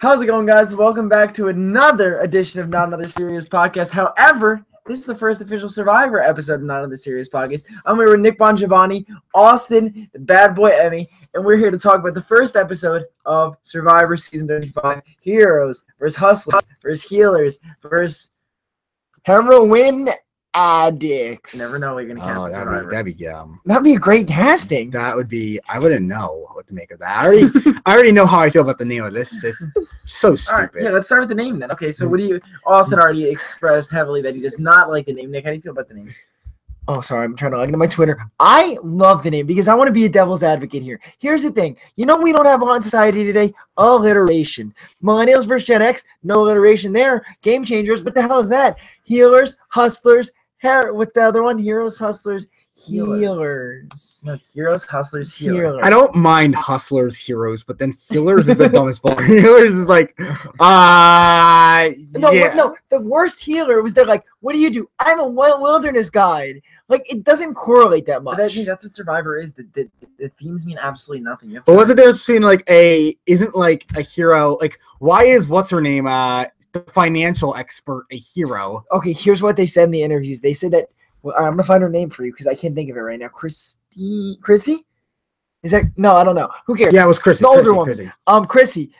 How's it going, guys? Welcome back to another edition of Not Another Serious Podcast. However, this is the first official Survivor episode of Not Another Serious Podcast. I'm here with Nick Bongiovanni, Austin, the bad boy Emmy, and we're here to talk about the first episode of Survivor Season 35. Heroes versus Hustlers versus Healers versus Heroin Addicts. You never know what you're going to cast Survivor. That'd be a great casting. That would be. I wouldn't know what to make of that. I already know how I feel about the name of this. It's so stupid. Right, yeah, let's start with the name then. Okay, so what do you? Austin already expressed heavily that he does not like the name. Nick, how do you feel about the name? Oh, sorry, I'm trying to log into my Twitter. I love the name because I want to be a devil's advocate here. Here's the thing. You know we don't have on society today? Alliteration. Millennials versus Gen X, no alliteration there. Game changers, what the hell is that? Healers, hustlers, what's the other one? Heroes, hustlers, healers. No, heroes, hustlers, healers. I don't mind hustlers, heroes, but then healers is the dumbest part. Healers is like, No, the worst healer was they're like, what do you do? I'm a wilderness guide. Like, it doesn't correlate that much. But I think that's what Survivor is. The themes mean absolutely nothing. But wasn't there between isn't like a hero, like, why is what's her name, the financial expert a hero? Okay, here's what they said in the interviews. They said that, well, I'm gonna find her name for you because I can't think of it right now. Chrissy? Is that no? I don't know. Who cares? Yeah, it was Chrissy. The older woman. Chrissy.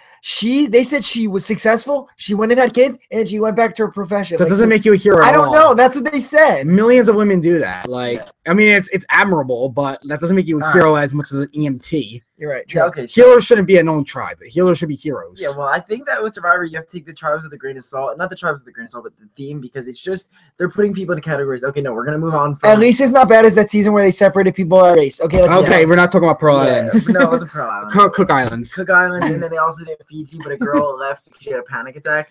They said she was successful. She went and had kids, and she went back to her profession. That doesn't make you a hero. I don't know. That's what they said. Millions of women do that. I mean, it's admirable, but that doesn't make you a hero as much as an EMT. You're right. Yeah, okay. Healers shouldn't be an own tribe. Healers should be heroes. Yeah, well, I think that with Survivor, you have to take the tribes with a grain of salt. Not the tribes with a grain of salt, but the theme, because it's just they're putting people into categories. Okay, no, we're gonna move on. At least it's not bad as that season where they separated people by race. Okay, we're not talking about Pearl Islands. No, it wasn't Pearl Islands. Cook Islands. Cook Islands, and then they also did Fiji, but a girl left because she had a panic attack.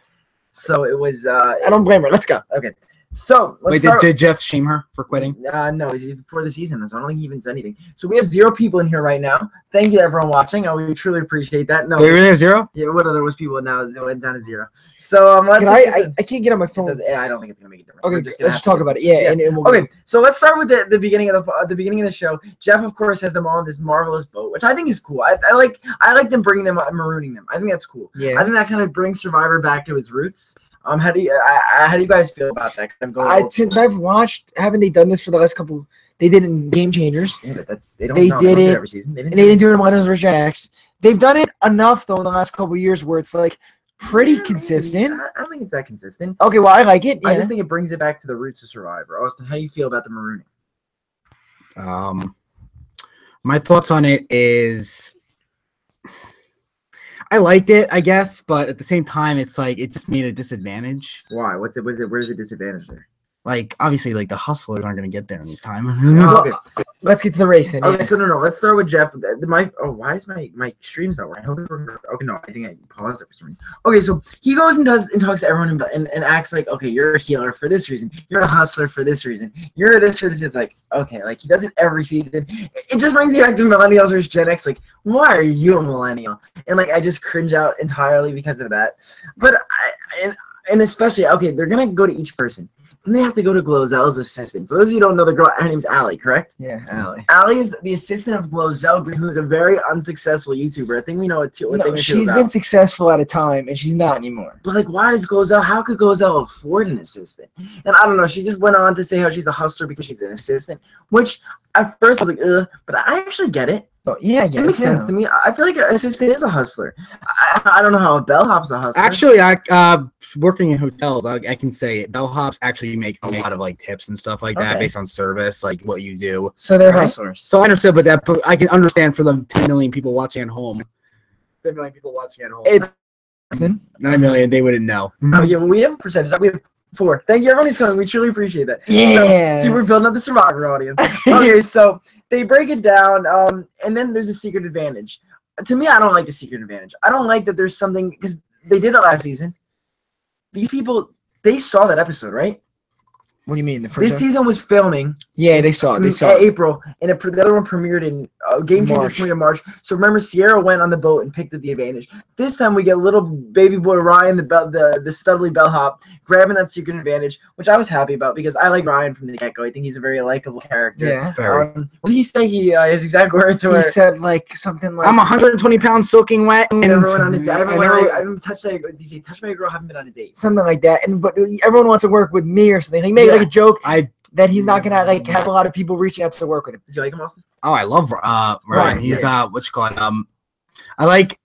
So it was. I don't blame her. Let's go. Okay. So did Jeff shame her for quitting? No, before the season, so I don't think he even said anything. So we have 0 people in here right now. Thank you to everyone watching. We truly appreciate that. No, we really have 0? Yeah, what other was people now? It went down to 0. So I can't get on my phone. I don't think it's gonna make a difference. Okay, let's just talk about it. Yeah. And we'll okay, so let's start with the beginning of the show. Jeff, of course, has them all on this marvelous boat, which I think is cool. I like them bringing them, marooning them. I think that's cool. Yeah. I think that kind of brings Survivor back to its roots. How do you guys feel about that? Since I've watched, haven't they done this for the last couple? They did it in Game Changers. Yeah, but they did it every season. They didn't do it in Millennials vs. Gen X. They've done it enough though in the last couple of years where it's like pretty consistent. I don't think it's that consistent. Okay, well I like it. Yeah. I just think it brings it back to the roots of Survivor. Austin, how do you feel about the marooning? My thoughts on it is, I liked it, I guess, but at the same time, it's like it just made a disadvantage. Why? Where's the disadvantage there? Like, obviously, like the hustlers aren't going to get there in time. Okay. Let's get to the race then. Okay, so no. Let's start with Jeff. Why is my stream's not working? Okay, no, I think I paused it for some reason. Okay, so he goes and talks to everyone and acts like, okay, you're a healer for this reason. You're a hustler for this reason. You're this for this. It's like, okay, like he does it every season. It just brings you back to Millennials versus Gen X. Like, why are you a millennial? And like, I just cringe out entirely because of that. But and especially, okay, they're gonna go to each person. And they have to go to Glozel's assistant. For those of you who don't know, the girl, her name's Allie, correct? Yeah, Allie. Allie is the assistant of Glozel Green, who's a very unsuccessful YouTuber. I think we know it too. She's been successful at a time, and she's not anymore. But like, why does Glozel? How could Glozel afford an assistant? And I don't know. She just went on to say how she's a hustler because she's an assistant, which at first I was like, ugh, but I actually get it. Oh, yeah, it makes sense to me. I feel like an assistant is a hustler. I don't know how a bellhop's a hustler. Actually, working in hotels, I can say bellhops actually make a lot of like tips and stuff like that based on service, like what you do. So they're hustlers. So I understood, but I can understand for the 10 million people watching at home. 10 million people watching at home. It's 9 million. They wouldn't know. Oh yeah, well, we have a percentage. We have 4. Thank you, everyone who's coming. We truly appreciate that. Yeah. So, see, we're building up the Survivor audience. Okay, so they break it down, and then there's a secret advantage. To me, I don't like the secret advantage. I don't like that there's something, because they did it last season. These people, they saw that episode, right? What do you mean? This season was filming. Yeah, they saw it. April, and the other one premiered in game changer March. for me in March. So remember, Sierra went on the boat and picked up the advantage. This time we get little baby boy Ryan, the Studley bellhop, grabbing that secret advantage, which I was happy about because I like Ryan from the get-go. I think he's a very likable character. Yeah. Very. What did he say? His exact words He were, said like something like I'm 120 pounds soaking wet. And everyone on a date. I never- I haven't touched a did he say, touch my girl, haven't been on a date. something like that. And but everyone wants to work with me or something. He made like a joke that he's not gonna like have a lot of people reaching out to work with him. Do you like him, Austin? I love Ryan. Ryan, He's yeah. what you call it. I like,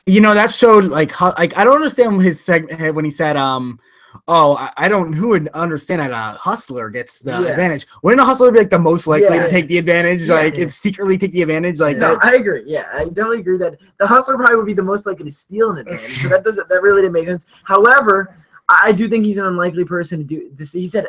that show like I don't understand his segment when he said I don't who would understand that a hustler gets the advantage. Wouldn't a hustler be like the most likely to take the advantage? It's secretly take the advantage like No, that. I agree. Yeah, I definitely agree that the hustler probably would be the most likely to steal an advantage. So that really didn't make sense. However, I do think he's an unlikely person to do this. He said,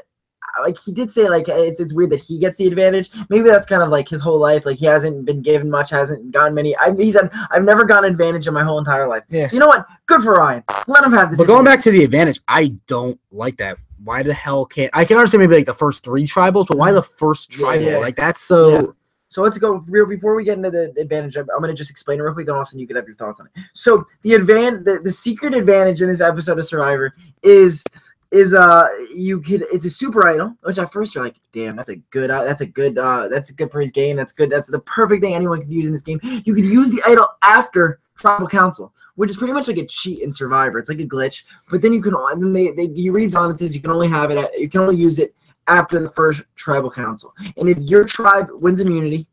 like he did say, like it's weird that he gets the advantage. Maybe that's kind of like his whole life. Like he hasn't been given much, hasn't gotten many. He said, I've never gotten advantage in my whole entire life. Yeah. So you know what? Good for Ryan. Let him have this. But going back to the advantage, I don't like that. Why the hell can't I can understand maybe like the first 3 tribals, but why the first tribal? Yeah. Like that's so. Yeah. So let's go before we get into the advantage. I'm going to just explain it real quick, then also you can have your thoughts on it. So the secret advantage in this episode of Survivor is it's a super idol, which at first you're like, damn, that's good for his game. That's good. That's the perfect thing anyone could use in this game. You could use the idol after Tribal Council, which is pretty much like a cheat in Survivor. It's like a glitch, but then you can. And then he reads on it says you can only use it after the first Tribal Council, and if your tribe wins immunity,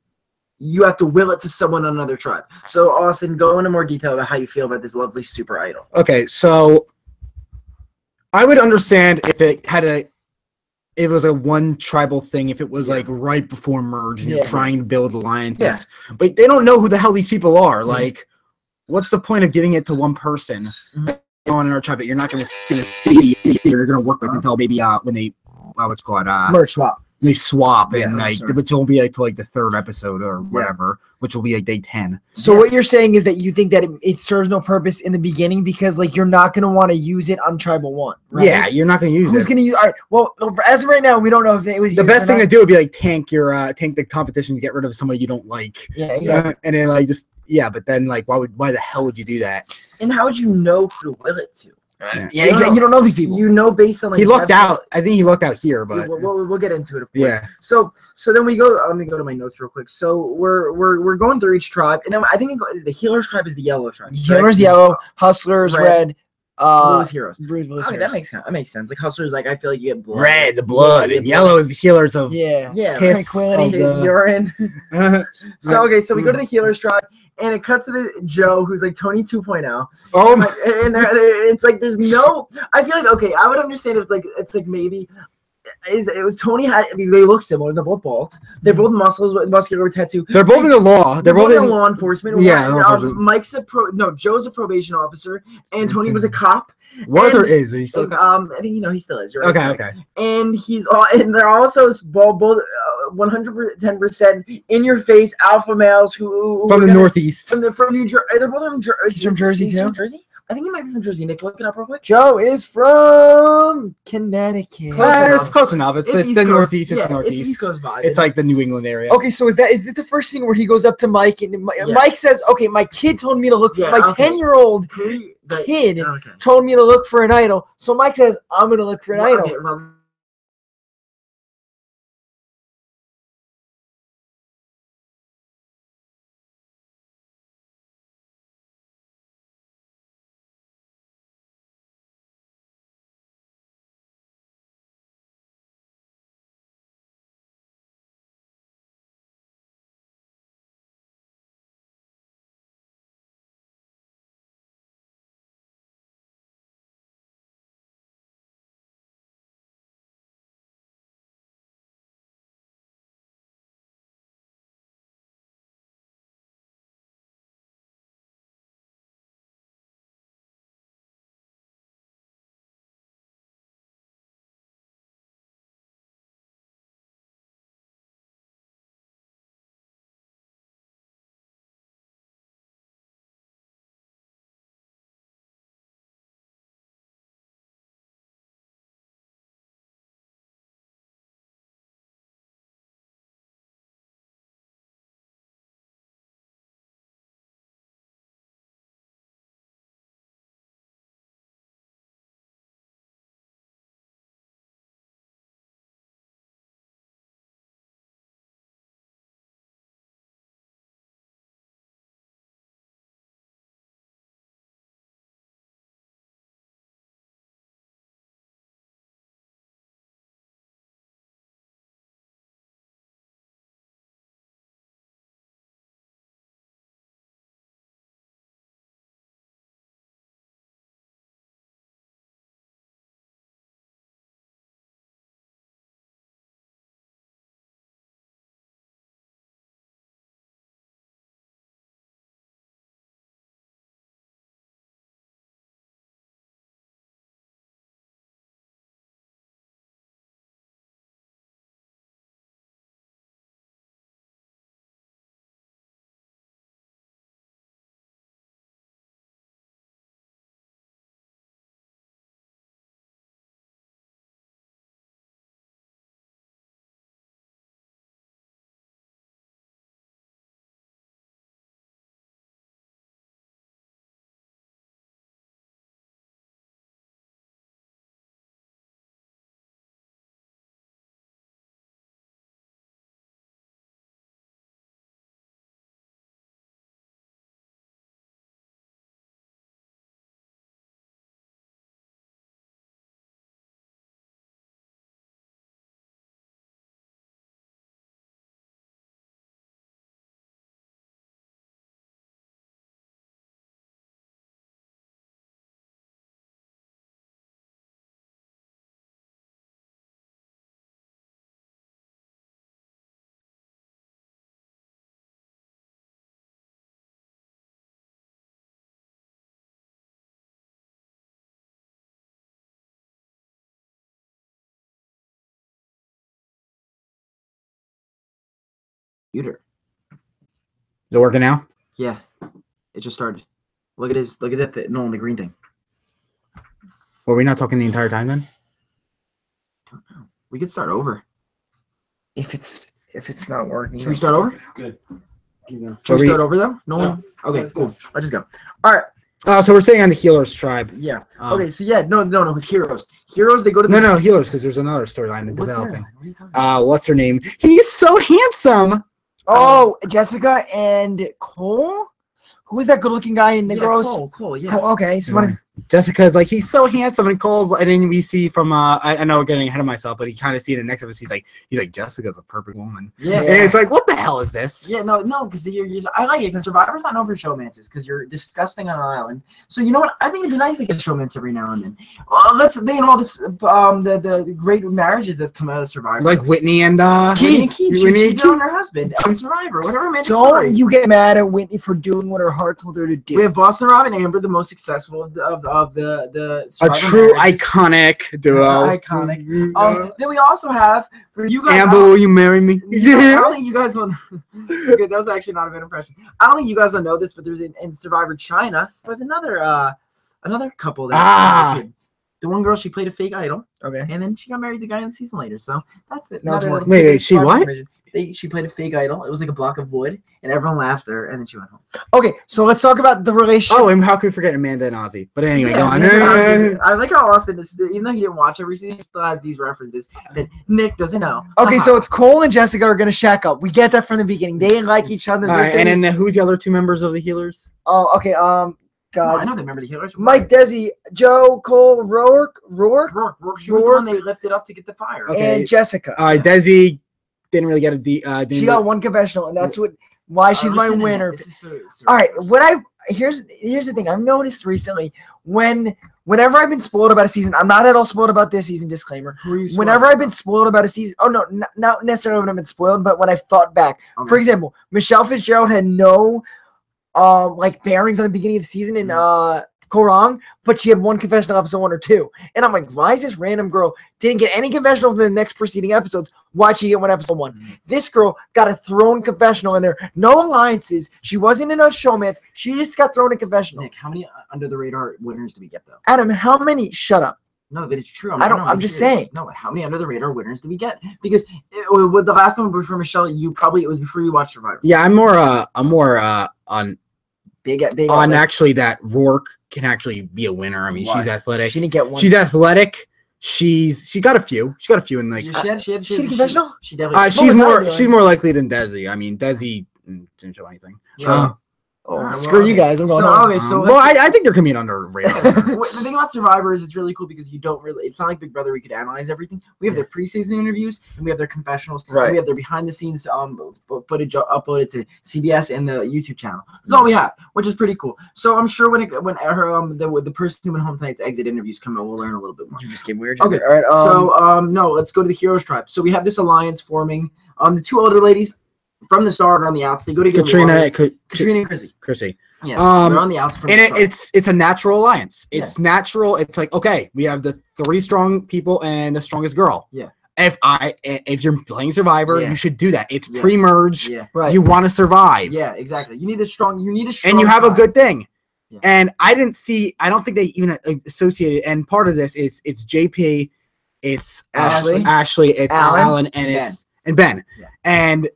you have to will it to someone on another tribe. So Austin, go into more detail about how you feel about this lovely super idol. Okay, so I would understand if it was a one tribal thing, if it was like right before merge and you're trying to build alliances. Yeah. But they don't know who the hell these people are. Like, what's the point of giving it to one person on our tribe that you're not going to see or you're going to work with until maybe when they what's called Merge swap. they swap Yeah, and like sorry. which won't be like till like the 3rd episode or whatever, which will be like day 10. So what you're saying is that you think that it serves no purpose in the beginning because like you're not gonna want to use it on Tribal 1. Right? Yeah, you're not going to use Who's it. gonna use? All right. Well, as of right now, we don't know if it was The used best or thing to not. do would be like tank the competition to get rid of somebody you don't like. Yeah, exactly. And then like but then like why the hell would you do that? And how would you know who to will it to? Yeah, exactly. You don't know these people. You know based on like He lucked out. I think he lucked out here, but We'll get into it. Of course. yeah. So then we go. Let me go to my notes real quick. So we're going through each tribe, and then I think the healers tribe is the yellow tribe. Healers yellow, hustlers red, Blue is heroes. blue is Okay, heroes. that makes sense. Like hustlers, like I feel like you get blood. Red, the blood, Yeah, and yellow is the healers of Yeah. Yeah. piss tranquility, of the- urine. So okay, so we go to the healers tribe, and it cuts to the Joe, who's like Tony 2.0. Oh my! And it's like there's no. I feel like okay, I would understand if it's like maybe. It was Tony had. I mean, they look similar. They're both bald. They're both muscular with tattoo. They're both in the law. They're both in law enforcement. Yeah, law enforcement. Mike's Joe's a probation officer, and Tony was a cop. Was or and- is? Are you still? I think he still is. You're right. Okay. And and they're also both 110% in your face alpha males who From are the gonna- Northeast. from New Jersey. They're both from Jersey. He's from Jersey, He's too? from Jersey. I think he might be from Jersey. Nick, look it up real quick. Joe is from Connecticut. It's close enough. It's East the Coast. Northeast. It's Yeah, the Northeast. East Coast vibe. It's like the New England area. Okay, so is it the first scene where he goes up to Mike and Mike says, "Okay, my kid told me to look for Yeah, my okay. 10-year-old kid Okay. told me to look for an idol." So Mike says, "I'm gonna look for an idol." Okay, well, computer. Is it working now? Yeah, it just started. Look at his. Look at that. No, on the green thing. Were we not talking the entire time then? We could start over. If it's not working, Should we start over? Good. Keep going. Should we start over though? No one. Okay, cool. Let's just go. All right. So we're staying on the Healers tribe. Yeah. Okay. So yeah. No. It's heroes. Heroes. They go to. No, Healers, because there's another storyline What's her? developing. What are you talking about? What's her name? He's so handsome. Oh, Jessica and Cole. Who is that good-looking guy in the girls? Cole. Yeah. Cole, okay, so Jessica's like, he's so handsome, and Cole's, and then we see from I know we're getting ahead of myself, but he kind of see in the next episode, he's like Jessica's a perfect woman. Yeah. And it's like, what the hell is this? Yeah, no, because I like it because Survivor's not known for showmances because you're disgusting on an island. So you know what? I think it'd be nice to get showmance every now and then. Let's think of all this the great marriages that come out of Survivor. Like Whitney and Whitney and Keith. She Whitney and cheated on her husband on Survivor. What a romantic don't story. you get mad at Whitney for doing what her heart told her to do. We have Boston Rob and Amber, the most successful of the a Survivor true marriages. iconic duo. Iconic. Then we also have for you guys. Amber, will you marry me? I don't think you guys will. Okay, that was actually not a bad impression. I don't think you guys will know this, but there's in Survivor China. There was another couple that had a kid. The one girl, she played a fake idol, Okay. and then she got married to a guy in the season later. So that's it. Now it's Another working. little Wait, tidbit she of what? information. She played a fake idol. It was like a block of wood, and everyone laughed at her, and then she went home. Okay, so let's talk about the relationship. Oh, and how can we forget Amanda and Ozzy? But anyway, Yeah, go on. I like how Austin, even though he didn't watch every season, he still has these references that Nick doesn't know. Okay, so it's Cole and Jessica are gonna shack up. We get that from the beginning. They didn't like each other. All right, and then who's the other two members of the Healers? Oh, okay. God. I know they remember the Healers. Mike, Desi, Joe, Cole, Rourke, Rourke. She was the one they lifted up to get the fire. Okay. and Jessica. All right, Desi didn't really get a She got one confessional, and that's why she's my Listen to winner. Nick, this is All right, here's the thing I've noticed recently. Whenever I've been spoiled about a season, I'm not at all spoiled about this season. Disclaimer. Who are you Whenever I've been spoiled about a season, not necessarily when I've been spoiled, but when I've thought back. Okay. For example, Michelle Fitzgerald had no like bearings on the beginning of the season in Korong, but she had one confessional episode 1 or 2. And I'm like, why is this random girl didn't get any confessionals in the next preceding episodes? Why'd she get one episode 1? Mm-hmm. This girl got a thrown confessional in there. No alliances. She wasn't in a showmance. She just got thrown a confessional. Nick, how many under the radar winners do we get though? Adam, how many? Shut up. No, but it's true. I'm just saying. No, but how many under the radar winners do we get? Because with the last one before Michelle, it was before you watched Survivor. Yeah, I'm more on Big actually that Rourke can actually be a winner. I mean, Why? she's athletic. She didn't get one. She's athletic. She got a few. She got a few in like. She had she had a confessional? She definitely. She's more likely than Desi. I mean, Desi didn't show anything. Yeah. Oh, Alright, screw well, you guys. I'm going So home. okay, so well, I think they're coming under radar. the thing about Survivor is it's really cool because you don't really. It's not like Big Brother. We could analyze everything. We have their preseason interviews and we have their confessionals. Right. And we have their behind the scenes footage uploaded to CBS and the YouTube channel. That's all we have, which is pretty cool. So I'm sure when the person who went home tonight's exit interviews come out, we'll learn a little bit more. You just get weird. Okay. All right. No, let's go to the Heroes tribe. So we have this alliance forming. The two older ladies from the start are on the outs. They go together. Katrina and Chrissy. Yeah, they're on the outs from and the start. it's a natural alliance. It's natural. It's like, okay, we have the 3 strong people and the strongest girl. Yeah. If you're playing Survivor, Yeah. you should do that. It's pre-merge. Yeah. Right. You want to survive. Yeah, exactly. You need a strong. And you have a tribe. good thing. Yeah. And I don't think they even associated. And part of this is it's JP, it's Ashley, it's Alan, and Ben. Ben. Yeah. And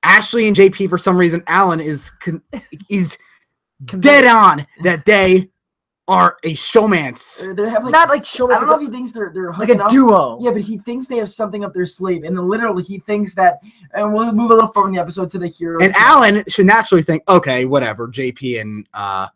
Ashley and JP, for some reason, Alan is dead on that they are a showmance. They have not like showmance. I don't know if he thinks they're like hooking a up. duo. Yeah, but he thinks they have something up their sleeve, and then literally he thinks that. And we'll move a little forward in the episode to the Heroes. And Alan should naturally think, okay, whatever. JP and God,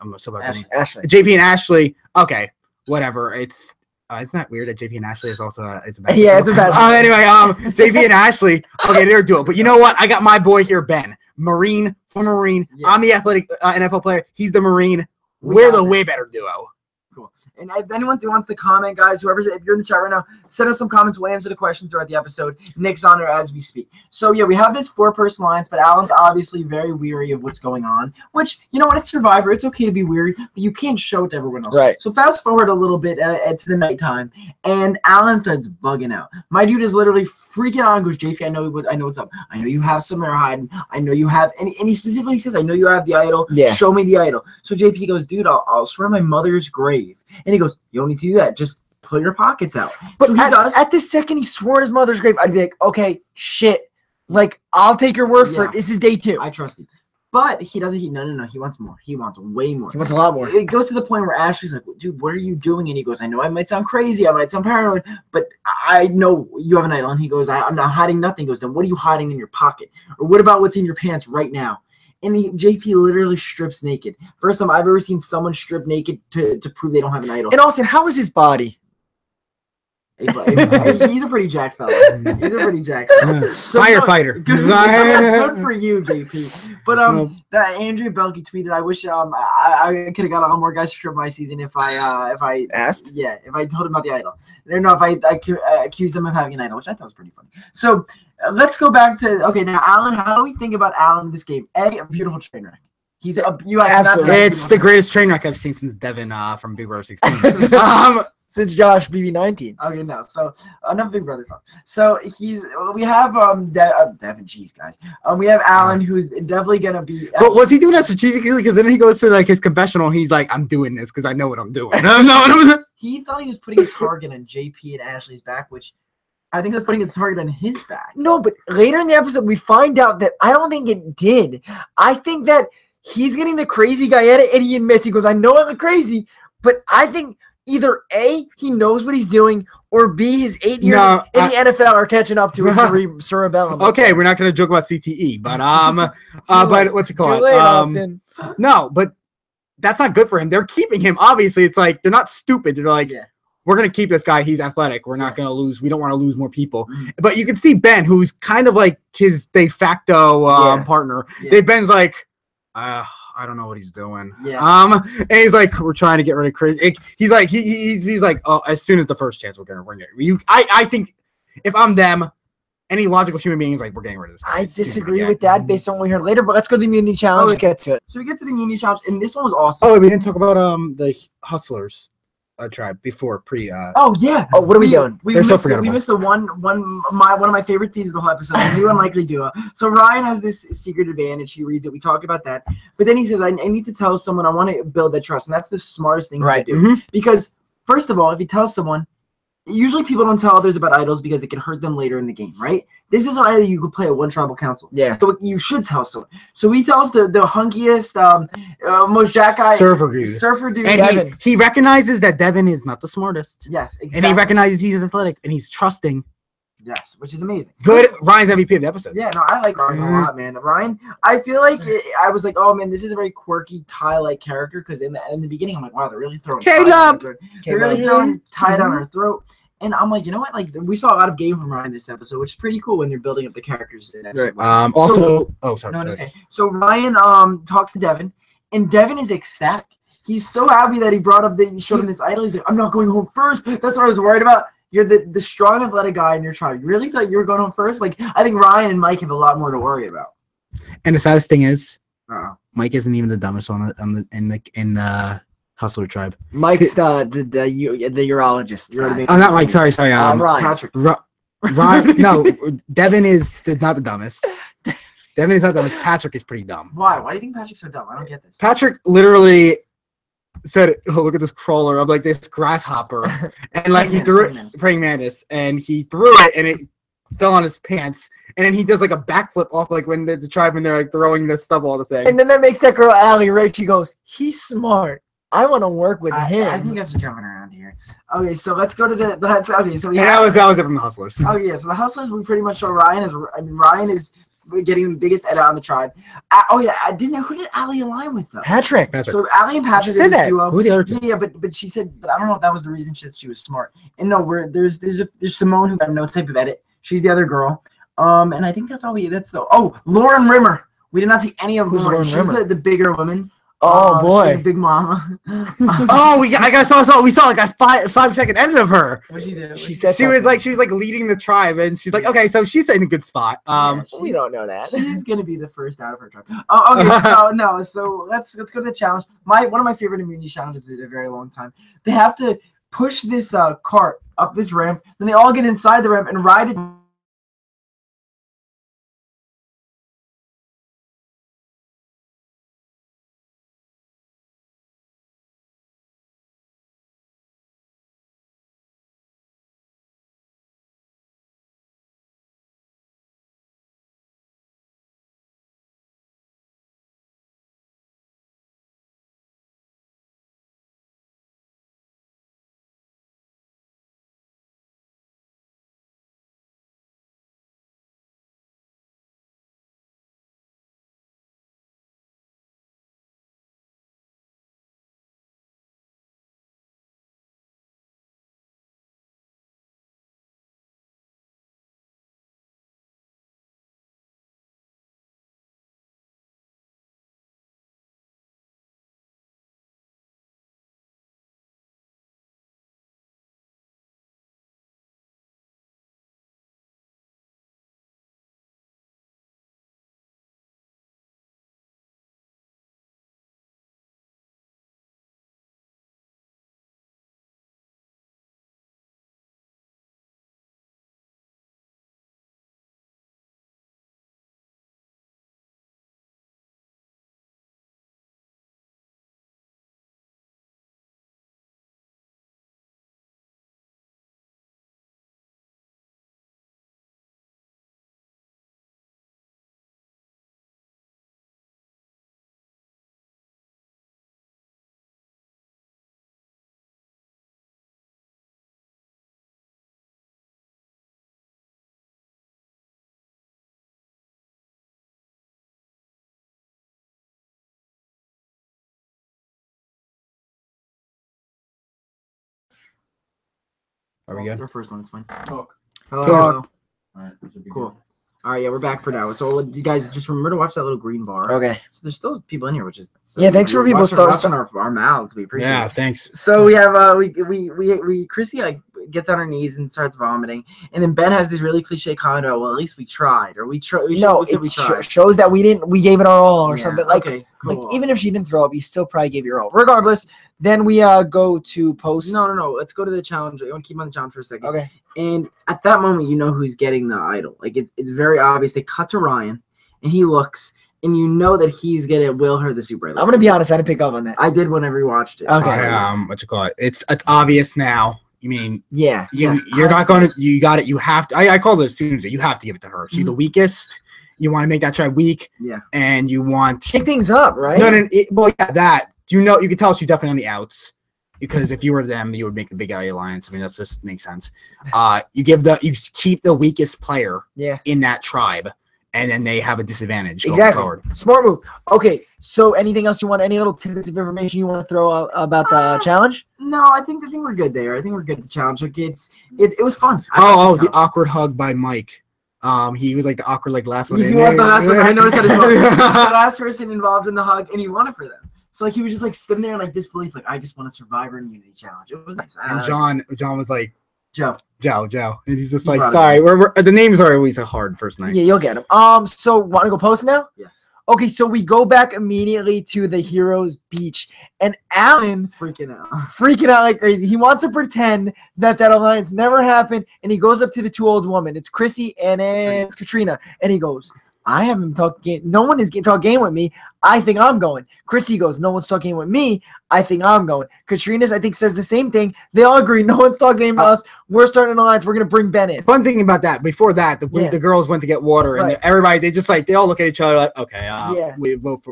I'm so bad. Ashley. JP and Ashley, okay, whatever. It's isn't that weird that JP and Ashley is also it's a bad Yeah, it's a bad. anyway, JP and Ashley, okay, they're a duo. But you know what? I got my boy here, Ben, former Marine. Yeah. I'm the athletic NFL player. He's the Marine. We We're got the this. way better duo. Cool. And if anyone wants to comment, guys, if you're in the chat right now, send us some comments. We'll answer the questions throughout the episode. Nick's on there as we speak. So yeah, we have this 4-person alliance, but Alan's obviously very weary of what's going on. Which, you know what, it's Survivor. It's okay to be weary, but you can't show it to everyone else. Right. So fast forward a little bit to the nighttime, and Alan starts bugging out. My dude is literally freaking out and goes, JP, I know what's up. I know you have something hiding. I know you have, and he specifically says, I know you have the idol. Yeah. Show me the idol. So JP goes, dude, I'll swear my mother's grave. And he goes, you don't need to do that. Just pull your pockets out. But so he does. At the second he swore his mother's grave, I'd be like, okay, shit. Like, I'll take your word for it. This is day 2. I trust him. But he doesn't. No. He wants more. He wants way more. He wants a lot more. It goes to the point where Ashley's like, dude, what are you doing? And he goes, I know I might sound crazy. I might sound paranoid, but I know you have an idol. And he goes, I'm not hiding nothing. He goes, then what are you hiding in your pocket? Or what about what's in your pants right now? And JP literally strips naked. First time I've ever seen someone strip naked to prove they don't have an idol. And Austin, how is his body? He's a pretty jacked fella. He's a pretty jacked fella. So, Firefighter. Good for you, JP. But that Andrea Belke tweeted, I wish I could have got a lot more guys to strip my season if I asked. Yeah, if I told him about the idol. No, if I accused them of having an idol, which I thought was pretty funny. So let's go back to now, Alan. How do we think about Alan in this game? A beautiful train wreck. He's absolutely. It's the greatest train wreck I've seen since Devin from Big Brother 16. Since Josh BB19. Okay, no. So enough Big Brother talk. So we have Devin. Jeez, guys. We have Alan, who's definitely gonna be. But was he doing that strategically? Because then he goes to like his confessional. And he's like, "I'm doing this because I know what I'm doing." He thought he was putting a target on JP and Ashley's back, which I think it was putting a target on his back. No, but later in the episode, we find out that I don't think it did. I think that he's getting the crazy guy at it, and he admits, he goes, "I know I look crazy," but I think. Either A, he knows what he's doing, or B, his 8 years in the NFL are catching up to his cerebellum. Okay, we're not going to joke about CTE, but but what's it called? Too late, Austin. No, but that's not good for him. They're keeping him. Obviously, it's like they're not stupid. They're like, we're going to keep this guy. He's athletic. We're not going to lose. We don't want to lose more people. But you can see Ben, who's kind of like his de facto partner. Ben's like, I don't know what he's doing. Yeah. And he's like, we're trying to get rid of Chris. He's like, he's like, oh, as soon as the first chance, we're gonna bring it. I think if I'm them, any logical human being is like, we're getting rid of this guy. I disagree with that based on what we heard later. But let's go to the immunity challenge. Let's get to it. So we get to the immunity challenge, and this one was awesome. Oh, we didn't talk about the Hustlers tribe before Oh yeah. Oh, what are we doing? They're so forgettable. We missed the one of my favorite scenes of the whole episode, the new unlikely duo. So Ryan has this secret advantage. He reads it. We talked about that, but then he says, "I need to tell someone. I want to build that trust," and that's the smartest thing to do. Because first of all, if he tells someone, usually people don't tell others about idols because it can hurt them later in the game, right? This is an idol you could play at one tribal council. Yeah. So you should tell someone. So he tells the hunkiest, most jack guy. Surfer dude. And Devin. He recognizes that Devin is not the smartest. Yes, exactly. And he recognizes he's athletic and he's trusting. Yes, which is amazing. Good. Ryan's MVP of the episode. Yeah, no, I like Ryan a lot, man. Ryan, I feel like I was like, oh man, this is a very quirky Ty-like character because in the beginning, I'm like, wow, they're really throwing Caleb. They're really throwing Ty down our throat. And I'm like, you know what? Like, we saw a lot of game from Ryan this episode, which is pretty cool when they're building up the characters in episode one. So Ryan talks to Devin, and Devin is ecstatic. He's so happy that he showed him this idol. He's like, I'm not going home first. That's what I was worried about. You're the strong athletic guy in your tribe. You really thought you were going home first? Like, I think Ryan and Mike have a lot more to worry about. And the saddest thing is, Mike isn't even the dumbest one in the Hustler tribe. Mike's the urologist. I'm not Mike. Sorry. Ryan. Patrick. Ryan. No, Devin is not the dumbest. Devin is not the dumbest. Patrick is pretty dumb. Why? Why do you think Patrick's so dumb? I don't get this. Patrick literally said, "Oh, look at this crawler of like this grasshopper," and like he threw it, praying mantis, and he threw it, and it fell on his pants, and then he does like a backflip off like when the tribe and they're like throwing the stuff all the thing. And then that makes that girl Allie right. She goes, "He's smart. I want to work with him." I think you guys are jumping around here. Okay, so let's go to okay. So that was it from the Hustlers. Oh yeah, so the Hustlers we pretty much show Ryan is getting the biggest edit on the tribe. I didn't know who did Allie align with though. Patrick. So Allie and Patrick said that. Duo. Who the other two? Yeah, but she said, but I don't know if that was the reason she was smart. And no, there's Simone who got no type of edit. She's the other girl. And I think that's all Lauren Rimmer. We did not see any of Who's Lauren. Rimmer? She's the bigger woman. Oh she's boy. Big Mama. Oh, we saw like a 5-second edit of her. What she did? She said She was something. like leading the tribe, and she's like, okay, so she's in a good spot. Yeah, We don't know that. She's gonna be the first out of her tribe. Oh, okay. So let's go to the challenge. One of my favorite immunity challenges in a very long time. They have to push this cart up this ramp. Then they all get inside the ramp and ride it. Are we It's good? our first one. It's fine. Talk. Hello. Talk. Hello. Alright, that should be Cool. All right, yeah, we're back for now. So you guys just remember to watch that little green bar. Okay. So there's still people in here, which is Yeah, thanks for people watching our mouths. We appreciate Yeah, it. thanks. So we have Chrissy like gets on her knees and starts vomiting, and then Ben has this really cliche comment about, well, at least we tried, or we tried. No, we it tried. shows that we gave it our all or Yeah, something. Like, okay, cool. like even if she didn't throw up, you still probably gave your all. Regardless, then we go to post. No. Let's go to the challenge. I want to keep on the challenge for a second. Okay. And at that moment, you know who's getting the idol. Like it's very obvious. They cut to Ryan, and he looks, and you know that he's gonna will her the super idol. I'm gonna be honest, I didn't pick up on that. I did whenever we watched it. Okay. What you call it? It's obvious now. You mean Yeah. Yes, you're not going to, you got it. You have to. I call those students. You have to give it to her. She's the weakest. You want to make that tribe weak. Yeah. And you want Shake things up, right? no. Well, yeah, that. You can tell she's definitely on the outs. Because if you were them, you would make a big alliance. I mean, that just makes sense. You keep the weakest player in that tribe, and then they have a disadvantage. Going Exactly. forward. Smart move. Okay. So anything else you want? Any little tidbits of information you want to throw out about the challenge? No, I think we're good there. I think we're good at the challenge. Like it was fun. The awkward hug by Mike. He was like the awkward last one. He was the last one. I noticed that as well. He was the last person involved in the hug, and he won it for them. So like he was just like sitting there in like disbelief, like I just want a Survivor Immunity Challenge. It was nice. And John was like Joe. And he's just He like, brought it sorry, we're the names are always a hard first night. Yeah, you'll get them. So want to go post now? Yeah. Okay, so we go back immediately to the Heroes Beach, and Alan freaking out like crazy. He wants to pretend that alliance never happened, and he goes up to the two old women. It's Chrissy and it's Katrina, and he goes, I haven't talked game. No one is talking game with me. I think I'm going. Chrissy goes, no one's talking with me. I think I'm going. Katrina's, I think, says the same thing. They all agree. No one's talking with us. We're starting an alliance. We're going to bring Ben in. Fun thing about that, before that, the girls went to get water, and everybody, they all look at each other like, okay, we vote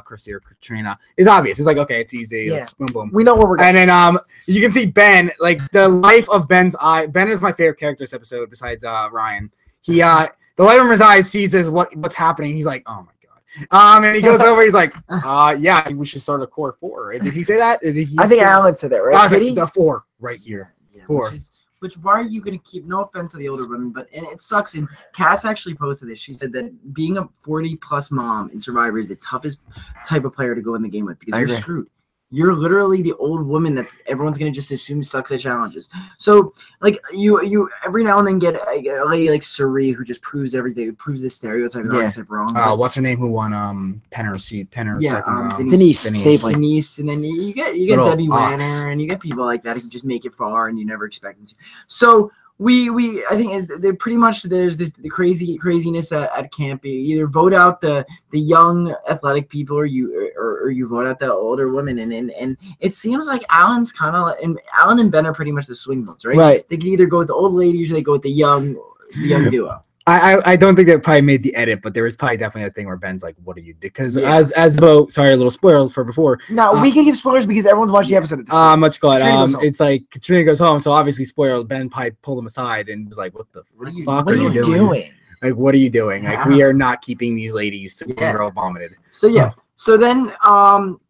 Chrissy or Katrina. It's obvious. It's like, okay, it's easy. Yeah. It's boom, boom. We know where we're going. And then you can see Ben, like the life of Ben's eye. Ben is my favorite character this episode besides Ryan. He the light of his eyes sees what's happening. He's like, oh my god. And he goes over. He's like, yeah, we should start a core 4. Did he say that? I think Alan said that, right? I was like, the 4 right here. Yeah, 4. which why are you going to keep? No offense to the older women, but and it sucks. And Cass actually posted this. She said that being a 40+ mom in Survivor is the toughest type of player to go in the game with because you're screwed. You're literally the old woman that's everyone's gonna just assume sucks at challenges. So like you every now and then get a lady like Suri who just proves everything, proves this stereotype and archetype wrong. What's her name? Who won Penner second? Denise Stapling. Denise, and then you get Debbie Wanner, and you get people like that who just make it far and you never expect them to. So we I think they're pretty much there's the craziness at camp. You either vote out the young athletic people or you vote out the older women, and it seems like Alan's kind of and Alan and Ben are pretty much the swing votes, right? Right. They can either go with the old ladies or they go with the young duo. I don't think they probably made the edit, but there was probably definitely a thing where Ben's like, "What do you do?" Because as though sorry, a little spoiler for before. No, we can give spoilers because everyone's watched the episode at this point. Much glad. It's like Katrina goes home, so obviously spoiler. Ben probably pulled him aside and was like, "What the fuck are you doing? Like, what are you doing? Like, we are not keeping these ladies to girl vomited." So yeah. So then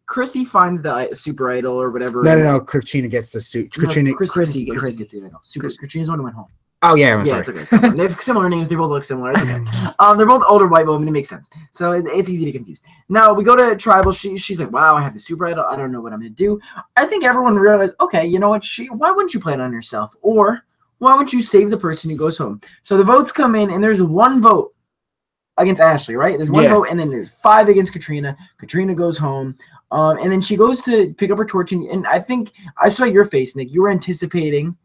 Chrissy finds the super idol or whatever. No. Katrina gets the suit. Chrissy gets the idol. Katrina's the one who went home. Oh yeah, I'm sorry. It's okay. They have similar names. They both look similar. It's okay. They're both older white women. It makes sense. So it's easy to confuse. Now we go to Tribal. She's like, wow, I have the super idol. I don't know what I'm gonna do. I think everyone realized, okay, you know what? Why wouldn't you play it on yourself? Or why wouldn't you save the person who goes home? So the votes come in, and there's one vote against Ashley, right? There's one vote, and then there's 5 against Katrina. Katrina goes home. And then she goes to pick up her torch, and I think I saw your face, Nick. You were anticipating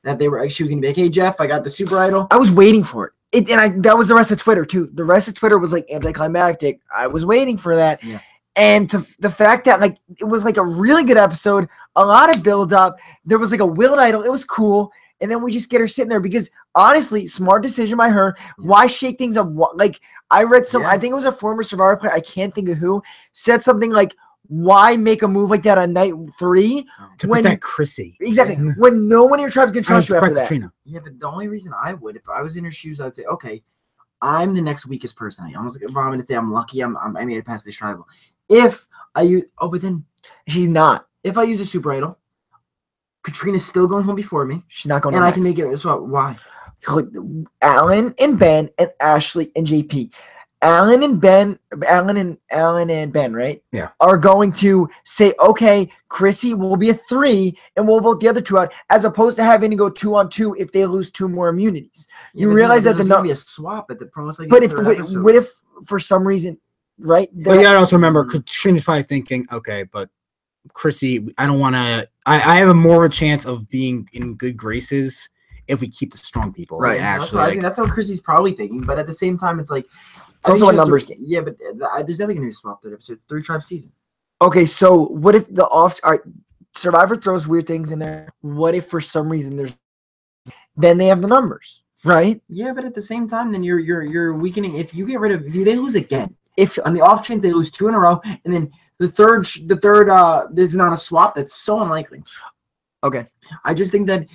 that she was gonna be like, "Hey Jeff, I got the super idol." I was waiting for it. That was the rest of Twitter too. The rest of Twitter was like anticlimactic. I was waiting for that. Yeah. And the fact that like it was like a really good episode, a lot of build up. There was like a willed idol. It was cool. And then we just get her sitting there because honestly, smart decision by her. Why shake things up? Like I read I think it was a former Survivor player. I can't think of who said something like, why make a move like that on night 3 to protect Chrissy? Exactly. When no one in your tribe's gonna trust you after that. Katrina. Yeah, but the only reason I would, if I was in her shoes, I'd say, okay, I'm the next weakest person. I'm gonna say I'm lucky. I made it past this tribal. If I use, but then she's not. If I use a super idol, Katrina's still going home before me. She's not going. And I can make it. So why? Alan and Ben and Ashley and JP. Alan and Ben, right? Yeah. Are going to say, okay, Chrissy will be a 3 and we'll vote the other 2 out, as opposed to having to go 2-on-2 if they lose 2 more immunities. You realize that there's gonna be a swap at the promo. Like, but what if for some reason, right? But you gotta also remember, Katrina's probably thinking, okay, but Chrissy, I don't want to. I have a more of a chance of being in good graces if we keep the strong people, right? Actually, I think that's what Chrissy's probably thinking. But at the same time, it's like it's also a numbers game. Yeah, but there's definitely gonna be a swap that episode 3 tribe season. Okay, so what if Survivor throws weird things in there? What if for some reason then they have the numbers, right? Yeah, but at the same time, then you're weakening. If you get rid of, they lose again. If on the off chance they lose 2 in a row, and then the third there's not a swap, that's so unlikely. Okay, I just think that,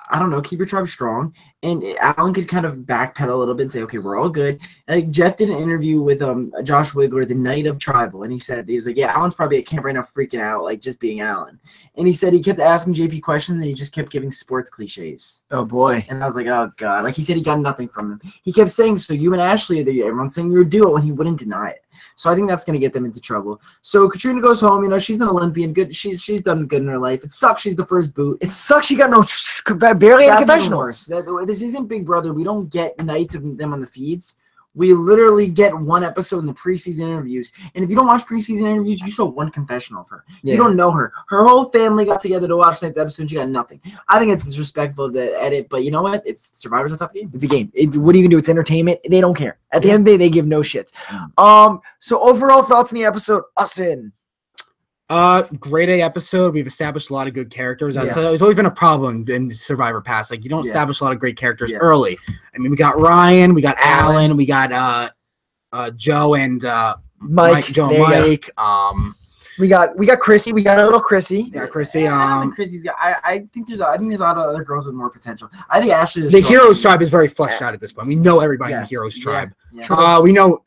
I don't know, keep your tribe strong, and Alan could kind of backpedal a little bit and say, okay, we're all good. Like Jeff did an interview with Josh Wiggler the night of Tribal, and he was like, yeah, Alan's probably at camp right now freaking out, like just being Alan. And he said he kept asking JP questions and he just kept giving sports cliches. Oh boy. And I was like, oh god. Like he said he got nothing from him. He kept saying, so you and Ashley are there, everyone's saying you're a duo, and he wouldn't deny it. So I think that's going to get them into trouble. So Katrina goes home. You know, she's an Olympian. Good. She's done good in her life. It sucks she's the first boot. It sucks she got barely any confessionals. This isn't Big Brother. We don't get nights of them on the feeds. We literally get one episode in the preseason interviews. And if you don't watch preseason interviews, you saw one confessional of her. Yeah. You don't know her. Her whole family got together to watch tonight's episode and she got nothing. I think it's disrespectful of the edit, but you know what? Survivor's a tough game. It's a game. What are you going to do? It's entertainment. They don't care. At the end of the day, they give no shits. So overall thoughts on the episode, Austin? Grade A episode. We've established a lot of good characters. Yeah. It's always been a problem in Survivor Past. Like, you don't establish a lot of great characters early. I mean, we got Ryan, we got Alan, we got Joe and Mike. We got Chrissy. We got a little Chrissy. Yeah, Chrissy. Chrissy's got. I think there's a lot of other girls with more potential. I think Ashley. The Heroes tribe is very fleshed out at this point. We know everybody in the Heroes tribe. Yeah. We know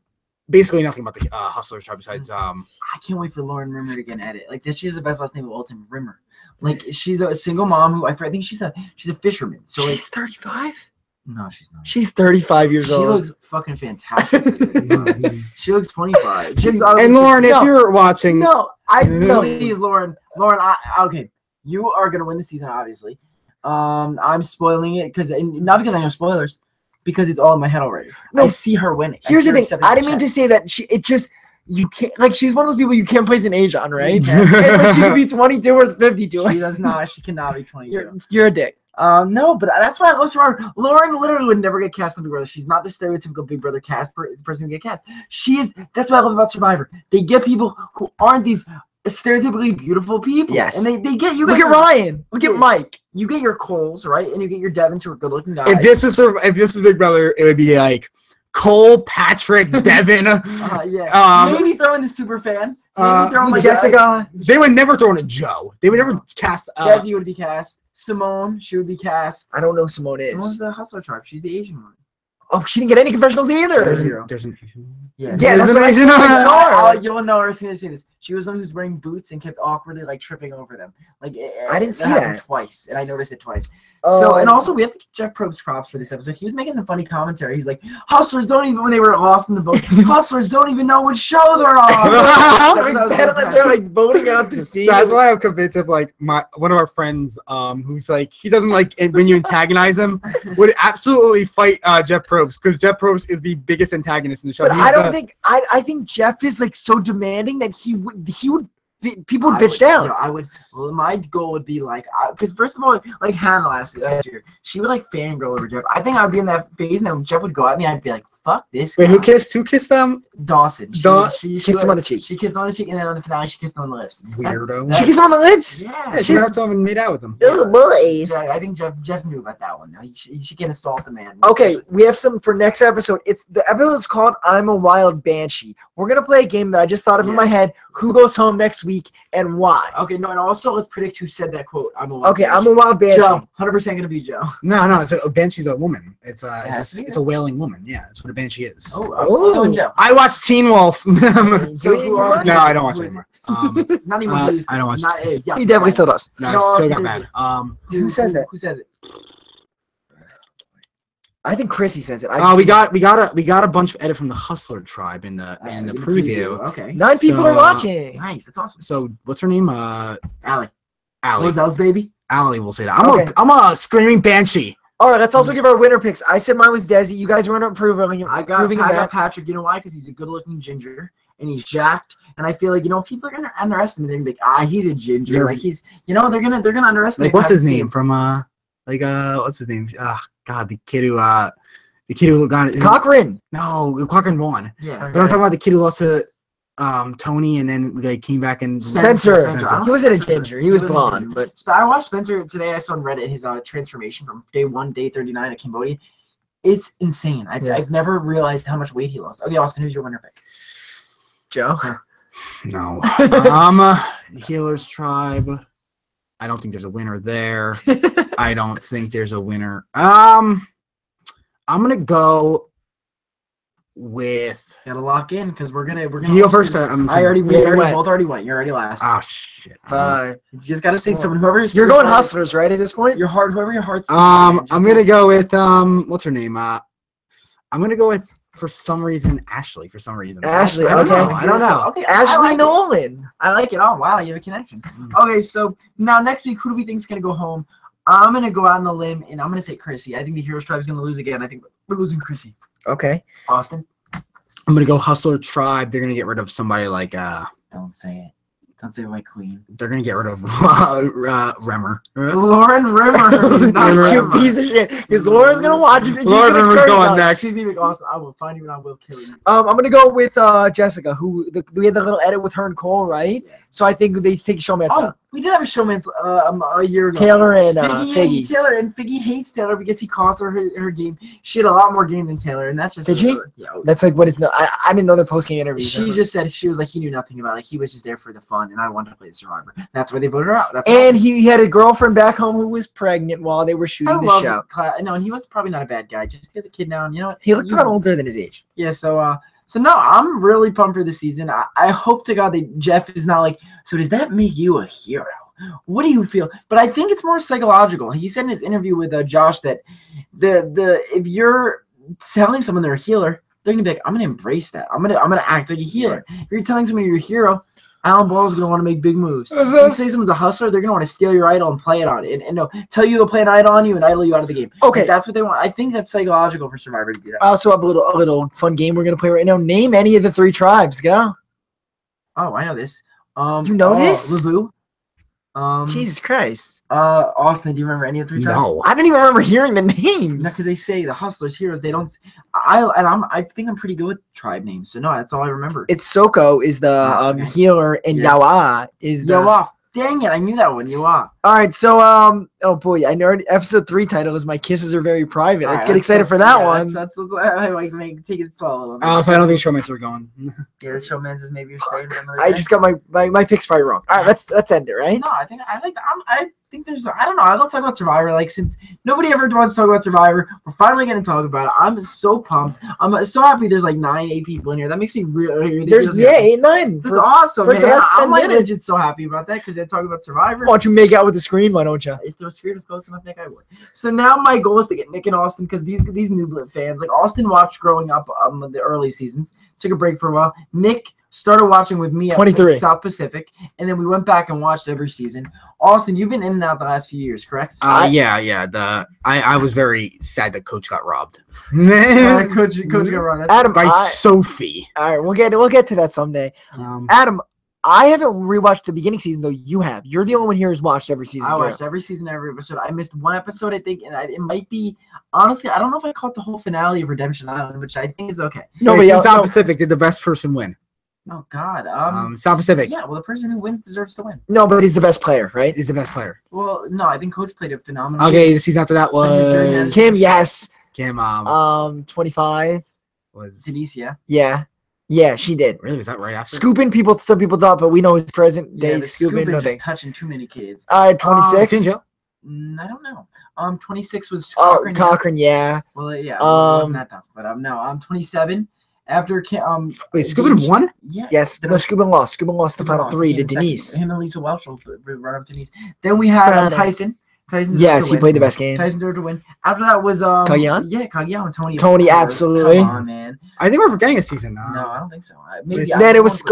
basically nothing about the Hustlers tribe besides I can't wait for Lauren Rimmer to get an edit. Like that, she has the best last name of all time, Rimmer. Like she's a single mom who I think she's a fisherman. So like, She's 35. no, she's not. She's 35 years She old. looks fucking fantastic. She looks 25. She's and Lauren, if No. you're watching, no, no. please, Lauren, okay, you are gonna win the season, obviously. I'm spoiling it not because I know spoilers, because it's all in my head already. No. I see her winning. Here's the thing. I didn't mean to say that. You can't, like, she's one of those people you can't place an age on, right? It's like she could be 22 or 52. She does not. She cannot be 22. You're a dick. No, but that's why I love Survivor. Lauren literally would never get cast on Big Brother. She's not the stereotypical Big Brother person who get cast. That's what I love about Survivor. They get people who aren't these stereotypically beautiful people. Yes. And they get you. Look at Ryan. Look at Mike. You get your Coles, right? And you get your Devons, who are good-looking guys. if this is Big Brother, it would be like Cole, Patrick, Devin. Yeah. Maybe throw in the super fan. Maybe throw in like Jessica. They would never throw in a Joe. They would never cast. Desi would be cast. Simone, she would be cast. I don't know who Simone is. Simone's the Hustler tribe. She's the Asian one. Oh, she didn't get any confessionals either. There's zero. There's an Asian. Yeah, Yeah, that's There's what I an Asian. saw. You'll know her as soon as you see this. She was the one who's wearing boots and kept awkwardly like tripping over them. Like I didn't see happened that. twice, and I noticed it twice. Oh. So, and also we have to give Jeff Probst props for this episode. He was making some funny commentary. He's like, "Hustlers don't even when they were lost in the boat. Hustlers don't even know what show they're on." They're like voting out to see. That's why I'm convinced of like one of our friends, who's like he doesn't like it when you antagonize him, would absolutely fight Jeff Probst because Jeff Probst is the biggest antagonist in the show. But I don't think I think Jeff is like so demanding that he would people would bitch down. I would. Well, my goal would be like, because first of all, like Hannah last year, she would like fangirl over Jeff. I think I would be in that phase, and then when Jeff would go at me, I'd be like, "Fuck this." Wait, guy. who kissed? Who kissed them? Dawson. She Kissed him on the cheek. She kissed him on the cheek, and then on the finale, she kissed him on the lips. Weirdo. She kissed him on the lips. Yeah. Yeah, she went up to him and made out with him. Oh boy. I think Jeff knew about that one. Though. She can assault the man. Okay, we have some for next episode. The episode is called "I'm a Wild Banshee." We're gonna play a game that I just thought of in my head. Who goes home next week and why? Okay, no, and also let's predict who said that quote. I'm a Wild Banshee. Joe, 100% gonna be Joe. No, it's a banshee's a woman. It's has to be a wailing woman. Yeah, that's what a banshee is. Oh, I'm still doing Joe. I watched Teen Wolf. So who else- No, I don't watch who it is anymore. Not even used. I don't watch Not, yeah, He definitely still does. No, No, it still it's got bad. Who says that? Who says it? I think Chrissy says it. We got a bunch of edit from the Hustler tribe in the preview. Okay. 9 people So, are watching. Nice. That's awesome. So what's her name? Allie. Allie. Roselle's baby. Allie will say that. Okay. I'm a screaming banshee. All right, let's also give our winner picks. I said mine was Desi. You guys weren't proving I got Patrick. You know why? Because he's a good-looking ginger and he's jacked. And I feel like people are gonna underestimate. They're gonna be like, he's a ginger. Yeah. Like he's, they're gonna underestimate. Like what's his Patrick's name from what's his name? God, the kid who got it. Cochran. No, Cochran won. Yeah. But I'm talking about the kid who lost to Tony and then like came back and Spencer. Spencer. He wasn't a ginger. He was blonde. But So I watched Spencer today. I saw on Reddit his transformation from day 1, day 39 at Cambodia. It's insane. I've never realized how much weight he lost. Okay, Austin, who's your winner pick? Joe. No. Healer's tribe. I don't think there's a winner there. I don't think there's a winner. I'm gonna go with. Gotta lock in because we're gonna. You go first. We went. both already went. You're already last. Oh shit. Fine. You just gotta say someone. Whoever's. You're going Hustlers, right? At this point. Your heart. Whoever your heart's. I'm gonna go with what's her name? I'm gonna go with for some reason Ashley. For some reason. Ashley. I don't Okay. know. I don't know. Okay. Ashley I like it. Nolan. I like it. Oh wow, you have a connection. Okay, so now next week, who do we think is gonna go home? I'm gonna go out on a limb and I'm gonna say Chrissy. I think the Heroes Tribe is gonna lose again. I think we're losing Chrissy. Okay. Austin. I'm gonna go Hustler tribe. They're gonna get rid of somebody like Don't say it. Don't say my queen. they're gonna get rid of Remmer. Lauren Rimmer. Not You Rimmer. piece of shit. Because Laura's gonna watch this and she's Lauren gonna Rimmer's curse going us. next. She's leaving Austin. I will find you and I will kill you. I'm gonna go with Jessica, who we had the little edit with her and Cole, right? Yeah. So I think they take showmance Oh, out. we did have a showman's a year ago. Taylor and Figgy. Figgy. Taylor and Figgy hates Taylor because he cost her game. She had a lot more game than Taylor, and that's just. Did she? Yeah. That's like what it's no. I didn't know their post game interviews. She just said she was like he knew nothing about it. Like he was just there for the fun, and I wanted to play the Survivor. That's why they voted her out. That's And he had a girlfriend back home who was pregnant while they were shooting the show. No, and he was probably not a bad guy. Just as a kid now, and you know what? He looked a lot older than his age. Yeah, so So no, I'm really pumped for the season. I hope to God that Jeff is not like, so does that make you a hero? What do you feel? But I think it's more psychological. He said in his interview with Josh that the if you're telling someone they're a healer, they're gonna be like, I'm gonna embrace that. I'm gonna act like a healer. If you're telling someone you're a hero, Alan Ball is gonna want to make big moves. If you say someone's a hustler, they're gonna want to steal your idol and play it on it, and no, tell you they'll play an idol on you and idol you out of the game. Okay. Like, that's what they want. I think that's psychological for Survivor to do that. I also have a little fun game we're gonna play right now. Name any of the 3 tribes. Go. Oh, I know this. You know this? Labu. Jesus Christ. Austin, do you remember any of the 3 tribes? No. I don't even remember hearing the names. No, because they say the hustlers, heroes. They don't. I think I'm pretty good with tribe names. So no, that's all I remember. It's Soko is the Okay. healer, and Yeah. Yawa is the. Yawa. Dang it, I knew that one. Yawa. All right, so oh boy, I know episode 3 title is "My Kisses Are Very Private." Let's get excited for that one. That's I like take it slow a little bit. So I don't think showmates are going. Yeah, the showman's is maybe you're saying. I just got my picks probably wrong. All right, let's end it, right? No, I think I like. I think there's. I don't know. I love talking about Survivor. Like since nobody ever wants to talk about Survivor, we're finally going to talk about it. I'm so pumped. I'm so happy. There's like 9-8 people in here. That makes me really ridiculous. There's 8, 9. That's awesome, for the man. last 10 I'm like minutes. legit so happy about that because they're talking about Survivor. Why don't you make out with the screen? Why don't you? If the screen was close enough, Nick, I would. So now my goal is to get Nick and Austin because these New Blood fans, like Austin watched growing up the early seasons, took a break for a while. Nick started watching with me at 23. South Pacific, and then we went back and watched every season. Austin, you've been in and out the last few years, correct? Yeah. I was very sad that Coach got robbed. Coach got wrong. That's Adam, By Sophie. all right, we'll get to that someday. Adam, I haven't rewatched the beginning season though. You have. You're the only one here who's watched every season. I watched every season, every episode. I missed one episode, I think, and it might be honestly. I don't know if I caught the whole finale of Redemption Island, which I think is okay. Nobody else. South Pacific did the best person win. Oh God. South Pacific Yeah. Well, the person who wins deserves to win. No, but he's the best player, right? is the best player. Well, no, I think Coach played a phenomenal. Okay, the season after that Yes. was Kim, yes. Kim. 25. Was Denise, yeah. Yeah, she did. really was that right after? Scooping people, some people thought, but we know it's present day the scooping. scooping No just thanks. touching too many kids. 26. Sinjo. I don't know. 26 was Oh, Cochran. Cochran, yeah. Well, yeah, it wasn't that tough. But no, 27. After Wait, Scoopin won? Yeah. Yes, Then no, Scooping lost. Scooping lost the Scoopin final lost. 3 He to in second. Denise. Him and Lisa Welch will run up Denise. Then we had Brother. Tyson. Tyson. Yes, he played the best game. Tyson deserved to win. After that was Cagayan? Yeah, Cagayan and Tony. Tony, of course. absolutely. Come on, man. I think we're forgetting a season now. No, I don't think so. Maybe Then it was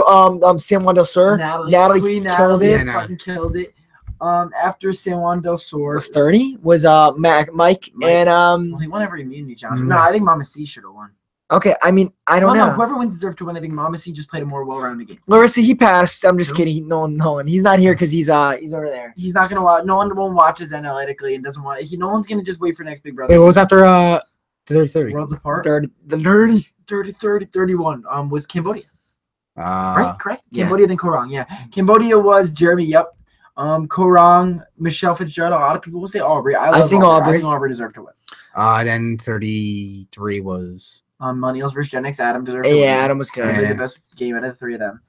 San Juan del Sur. Natalie Queen killed Natalie it. Yeah, fucking killed it. After San Juan del Sur Was 30 was Mike and Well, he won every immunity challenge. Mm. No, I think Mama C should have won. okay. I mean, I don't Well, know. no, whoever wins deserves to win. I think Mama C just played a more well-rounded game. Larissa, he passed. I'm just Who? kidding. No one. He's not here because he's over there. He's not gonna watch. No one watches analytically and doesn't want. No one's gonna just wait for next Big Brother. Wait, what was after 30-30? Worlds Apart? Dirty, the nerdy. 31 was Cambodia, right? Correct. yeah. Cambodia, then Korong. Yeah, Cambodia was Jeremy. Yep. Korong, Michelle Fitzgerald. A lot of people will say Aubrey. I think Aubrey. I think Aubrey deserved to win. Then 33 was Moneyals versus Gen X. Adam deserved to win. Yeah, Adam was He good. played the best game out of the 3 of them.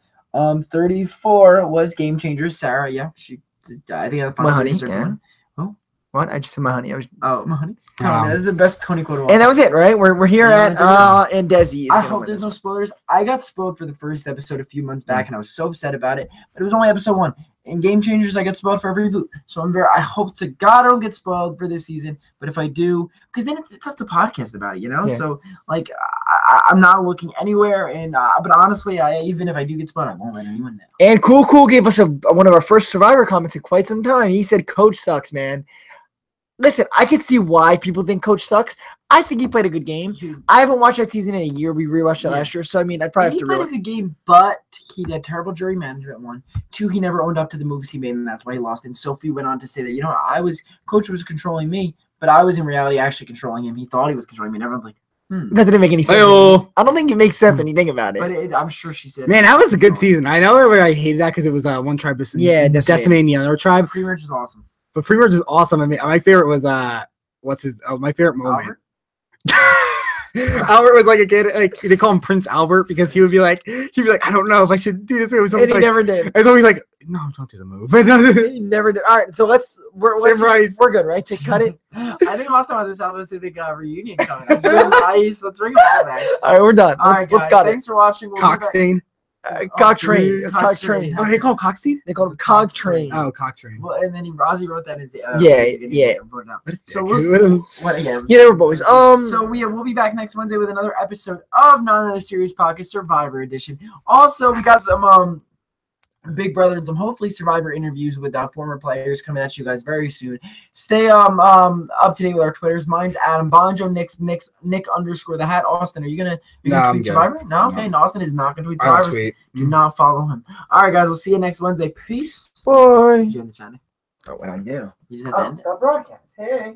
34 was Game Changers. Sarah. Yeah, I think that's My honey, deserved to yeah. win. What? I just said my honey. Oh, my honey. Wow. That's the best Tony quote of all And that time. was it, right? We're here Yeah, at and Desi. Is I gonna hope win there's this no one. spoilers. I got spoiled for the first episode a few months back, and I was so upset about it. But it was only episode 1. In Game Changers, I get spoiled for every reboot. So I hope to God I don't get spoiled for this season. But if I do, because then it's tough to podcast about it, you know. Yeah. So like I'm not looking anywhere, and but honestly, even if I do get spoiled, I won't let anyone know. And Cool gave us one of our first Survivor comments in quite some time. He said, "Coach sucks, man." Listen, I could see why people think Coach sucks. I think he played a good game. I haven't watched that season in a year. We rewatched it Yeah. last year, so I mean, I'd probably have He to played a rewatch. good game, but he had terrible jury management. 1, 2, he never owned up to the moves he made, and that's why he lost. And Sophie went on to say that Coach was controlling me, but I was in reality actually controlling him. He thought he was controlling me, and everyone's like, That didn't make any sense. Ayo. I don't think it makes sense when you think about it. But I'm sure she said. Man, that was a good season. I know everybody hated that because it was one tribe versus Yeah, decimating the other tribe. Pre-merge was awesome. But pre-merge is awesome. I mean, my favorite was my favorite moment. Albert? Albert was like a kid, like they call him Prince Albert because he'd be like, I don't know if I should do this move. And he never did. It's always like, no, don't do the move. He never did. All right, so we're good, right? To cut it. I think last time on this Pacific reunion coming up. Nice. Let's bring it all back. All right, we're done. All right, let's guys. cut Thanks for watching. We'll Cockstain. Cog Train. It's Cog Train. Oh, they call him Cockstein? They called him Cog Train. Oh, Cog Train. Well, and then Ozzy wrote that as Yeah. So we'll what again? Yeah, we're boys. So we'll be back next Wednesday with another episode of None of the Serious Podcast Survivor Edition. Also, we got some Big Brother and some hopefully Survivor interviews with former players coming at you guys very soon. Stay up to date with our Twitters. Mine's Adam Bonjo, Nick _ the hat. Austin, are you gonna tweet Survivor? No, okay. No, Austin is not gonna tweet Survivor. Do not follow him. All right, guys. We'll see you next Wednesday. Peace. Bye. Did you end the channel? Oh, what I do? You just have to end it? Stop broadcast. Hey.